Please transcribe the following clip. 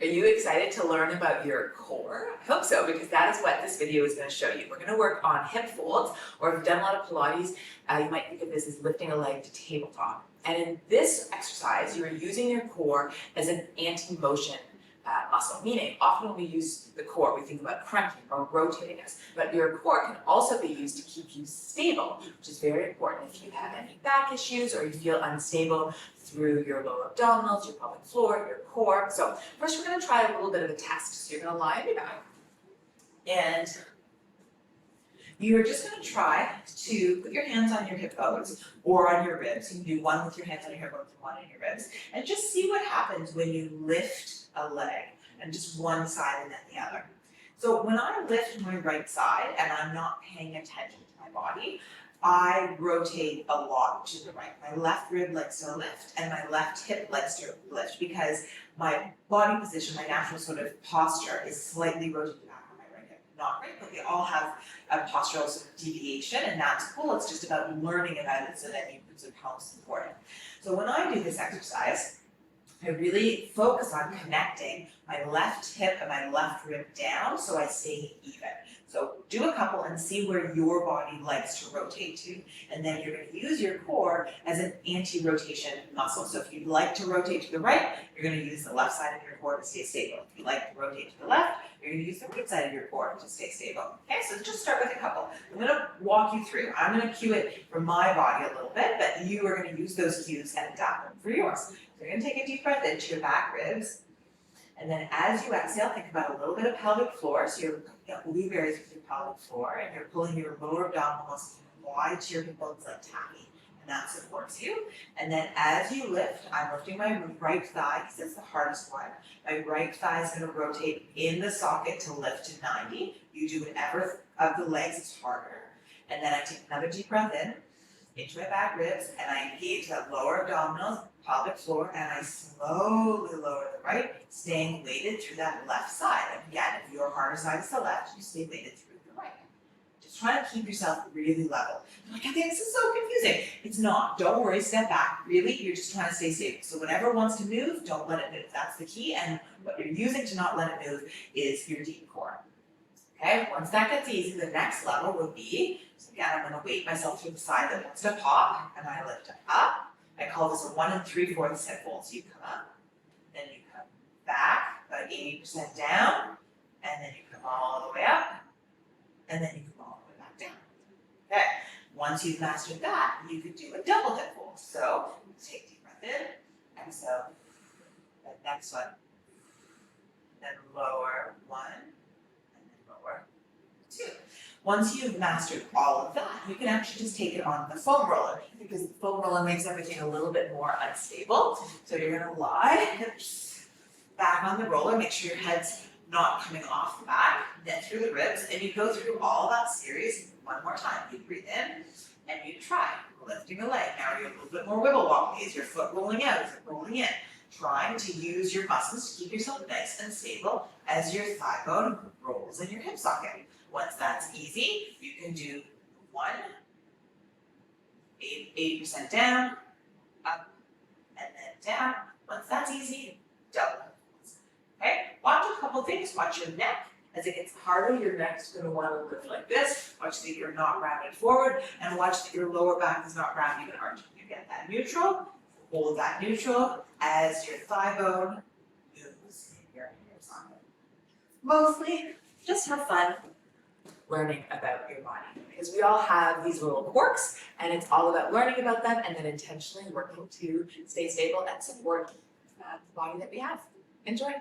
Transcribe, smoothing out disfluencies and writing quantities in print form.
Are you excited to learn about your core? I hope so, because that is what this video is going to show you. We're going to work on hip folds, or if you've done a lot of Pilates, you might think of this as lifting a leg to tabletop. And in this exercise, you are using your core as an anti-motion muscle, meaning often when we use the core, we think about crunching or rotating us, but your core can also be used to keep you stable, which is very important if you have any back issues or you feel unstable through your lower abdominals, your pelvic floor, your core. So first we're going to try a little bit of a test. So you're going to lie on your back and you're just going to try to put your hands on your hip bones or on your ribs. You can do one with your hands on your hip bones and one on your ribs. And just see what happens when you lift a leg and just one side and then the other. So when I lift my right side and I'm not paying attention to my body, I rotate a lot to the right. My left rib likes to lift and my left hip likes to lift because my body position, my natural sort of posture is slightly rotated back on my right hip. Not great, but we all have a postural sort of deviation and that's cool. It's just about learning about it so that you can sort of help support it. So when I do this exercise, I really focus on connecting my left hip and my left rib down so I stay even. So do a couple and see where your body likes to rotate to. And then you're going to use your core as an anti-rotation muscle. So if you'd like to rotate to the right, you're going to use the left side of your core to stay stable. If you'd like to rotate to the left, you're going to use the right side of your core to stay stable. Okay, so just start with a couple. I'm going to walk you through. I'm going to cue it for my body a little bit, but you are going to use those cues and adapt them for yours. So you're going to take a deep breath into your back ribs. And then as you exhale, think about a little bit of pelvic floor. So you're blueberries with your pelvic floor, and you're pulling your lower abdominal muscles wide to your hip bones like tacky. And that supports you. And then as you lift, I'm lifting my right thigh because it's the hardest one. My right thigh is going to rotate in the socket to lift to 90. You do whatever of the legs is harder. And then I take another deep breath in, into my back ribs, and I engage that lower abdominals, pelvic floor, and I slowly lower the right, staying weighted through that left side. And again, if your harder side is the left, you stay weighted through the right. Just try to keep yourself really level. You're like, okay, this is so confusing. It's not. Don't worry, step back. Really, you're just trying to stay stable. So whatever wants to move, don't let it move. That's the key. And what you're using to not let it move is your deep core. Okay, once that gets easy, the next level would be, so again, I'm going to weight myself through the side that wants to pop, and I lift up. I call this a 1 3/4 hip fold. So you come up, then you come back, about 80% down, and then you come all the way up, and then you come all the way back down. Okay, once you've mastered that, you could do a double hip fold. So take a deep breath in, exhale, that next one, then lower 1, and then lower 2. Once you've mastered all of that, you can actually just take it on the foam roller because the foam roller makes everything a little bit more unstable. So you're going to lie, hips back on the roller, make sure your head's not coming off the back, then through the ribs, and you go through all that series one more time. You breathe in and you try lifting a leg. Now you're a little bit more wiggle wobbly. Is your foot rolling out? Is it rolling in? Trying to use your muscles to keep yourself nice and stable as your thigh bone rolls in your hip socket. Once that's easy, you can do 1, 80% down, up, and then down. Once that's easy, double. Okay, watch a couple things. Watch your neck. As it gets harder, your neck's going to want to lift like this. Watch that you're not rounded forward, and watch that your lower back is not rounding and arching. You get that neutral. Hold that neutral as your thigh bone moves in your hip socket. Mostly, just have fun learning about your body because we all have these little quirks and it's all about learning about them and then intentionally working to stay stable and support the body that we have. Enjoy.